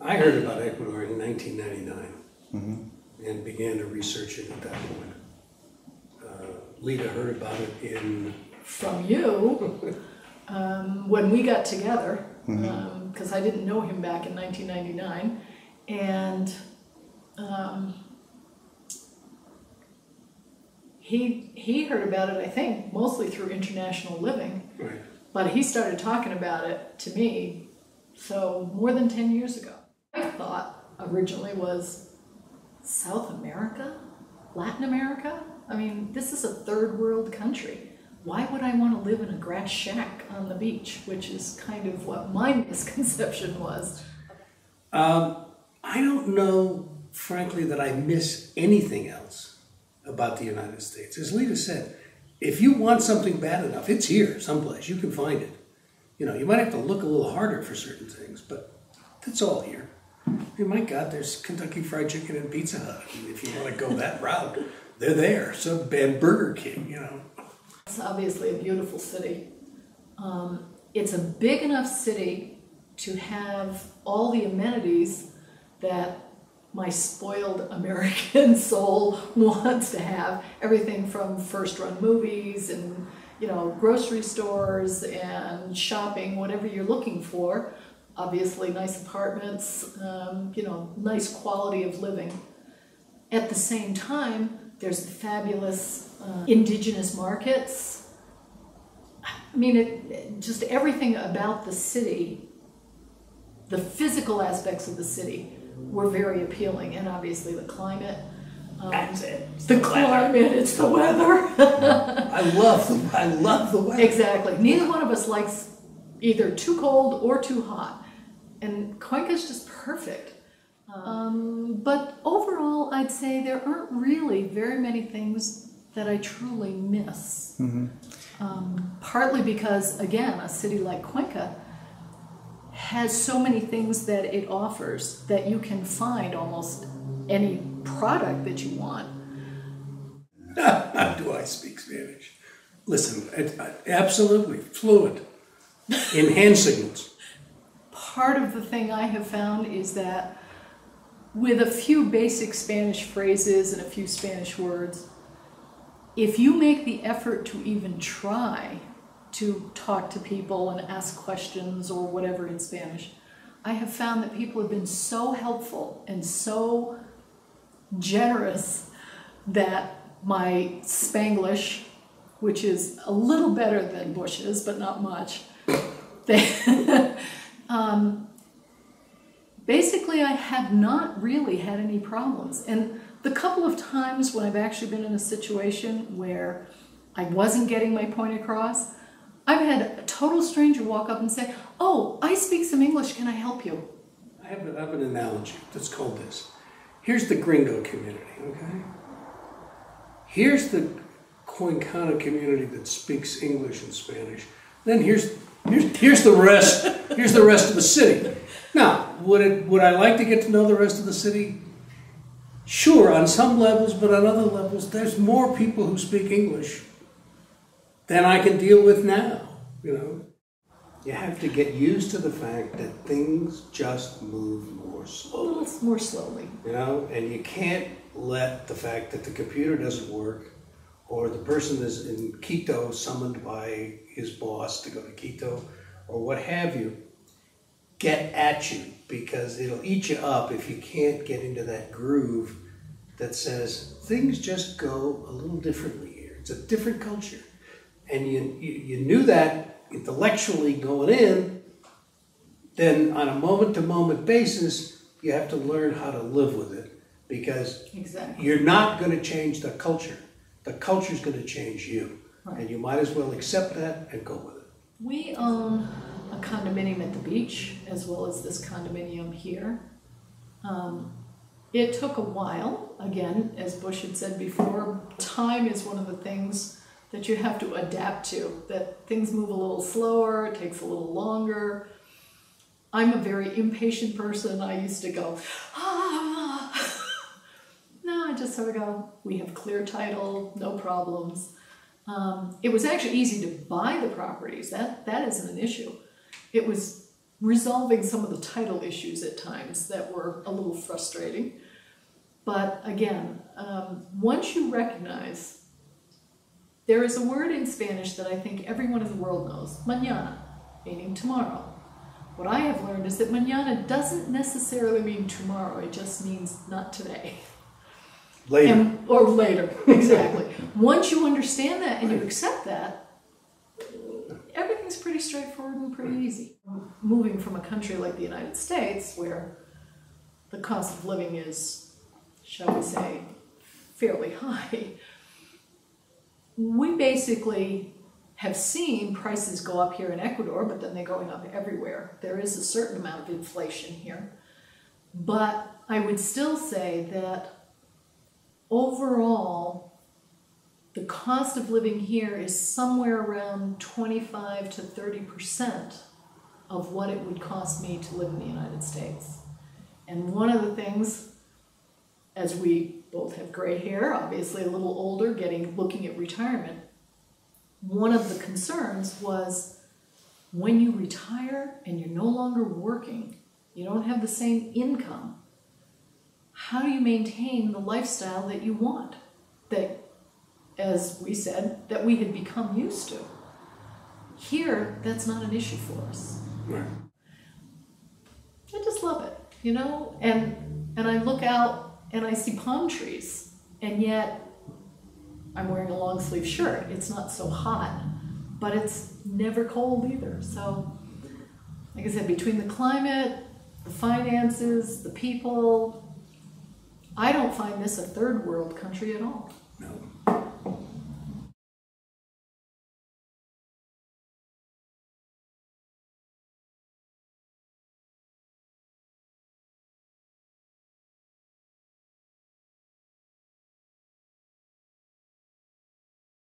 I heard about Ecuador in 1999 and began to research it at that point. Lita heard about it from you when we got together, because I didn't know him back in 1999, and he heard about it, I think, mostly through International Living, right. But he started talking about it to me, so more than 10 years ago. I thought originally was South America, Latin America. I mean, this is a third world country. Why would I want to live in a grass shack on the beach, which is kind of what my misconception was. I don't know, frankly, that I miss anything else about the United States. As Lita said, if you want something bad enough, it's here someplace. You can find it. You know, you might have to look a little harder for certain things, but it's all here. I mean, my God, there's Kentucky Fried Chicken and Pizza Hut. I mean, if you want to go that route, they're there. So, and Burger King, you know. It's obviously a beautiful city. It's a big enough city to have all the amenities that my spoiled American soul wants to have. Everything from first-run movies and, you know, grocery stores and shopping, whatever you're looking for. Obviously, nice apartments, you know, nice quality of living. At the same time, there's the fabulous indigenous markets. I mean, just everything about the city, the physical aspects of the city were very appealing, and obviously the climate. That's it. It's the climate, it's the weather. I love the weather. Exactly. Neither one of us likes either too cold or too hot. And Cuenca's just perfect. But overall, I'd say there aren't really very many things that I truly miss. Partly because, again, a city like Cuenca has so many things that it offers that you can find almost any product that you want. Do I speak Spanish? Listen, absolutely fluent in hand signals. Part of the thing I have found is that with a few basic Spanish phrases and a few Spanish words, if you make the effort to even try to talk to people and ask questions or whatever in Spanish, I have found that people have been so helpful and so generous that my Spanglish, which is a little better than Bush's, but not much, basically I have not really had any problems. And the couple of times when I've actually been in a situation where I wasn't getting my point across, I've had a total stranger walk up and say, "Oh, I speak some English, can I help you?" I have an analogy that's called this. Here's the gringo community, okay? Here's the Cuencana community that speaks English and Spanish. Then here's the rest. Here's the rest of the city. Now, would I like to get to know the rest of the city? Sure, on some levels, but on other levels, there's more people who speak English than I can deal with now, you know. You have to get used to the fact that things just move more slowly. A little more slowly. You know, and you can't let the fact that the computer doesn't work or the person is in Quito summoned by his boss to go to Quito or what have you, get at you, because it'll eat you up if you can't get into that groove that says things just go a little differently here. It's a different culture. And you knew that intellectually going in, then on a moment-to-moment basis, you have to learn how to live with it, because you're not going to change the culture. The culture's going to change you. Right. And you might as well accept that and go with it. We own a condominium at the beach, as well as this condominium here. It took a while. Again, as Bush had said before, time is one of the things that you have to adapt to, that things move a little slower, it takes a little longer. I'm a very impatient person. I used to go, no, I just sort of go, we have clear title, no problems. It was actually easy to buy the properties. That isn't an issue. It was resolving some of the title issues at times that were a little frustrating. But again, once you recognize, there is a word in Spanish that I think everyone in the world knows, mañana, meaning tomorrow. What I have learned is that mañana doesn't necessarily mean tomorrow, it just means not today. Later. Or later, exactly. Once you understand that and you accept that, everything's pretty straightforward and pretty easy. Moving from a country like the United States, where the cost of living is, shall we say, fairly high, we basically have seen prices go up here in Ecuador, but then they're going up everywhere. There is a certain amount of inflation here. But I would still say that overall, the cost of living here is somewhere around 25 to 30% of what it would cost me to live in the United States. And one of the things, as we both have gray hair, obviously a little older, looking at retirement, one of the concerns was when you retire and you're no longer working, you don't have the same income, how do you maintain the lifestyle that you want, that, as we said, that we had become used to? Here, that's not an issue for us. Right. I just love it, you know? And I look out and I see palm trees, and yet I'm wearing a long sleeve shirt. It's not so hot, but it's never cold either. So, like I said, between the climate, the finances, the people, I don't find this a third world country at all.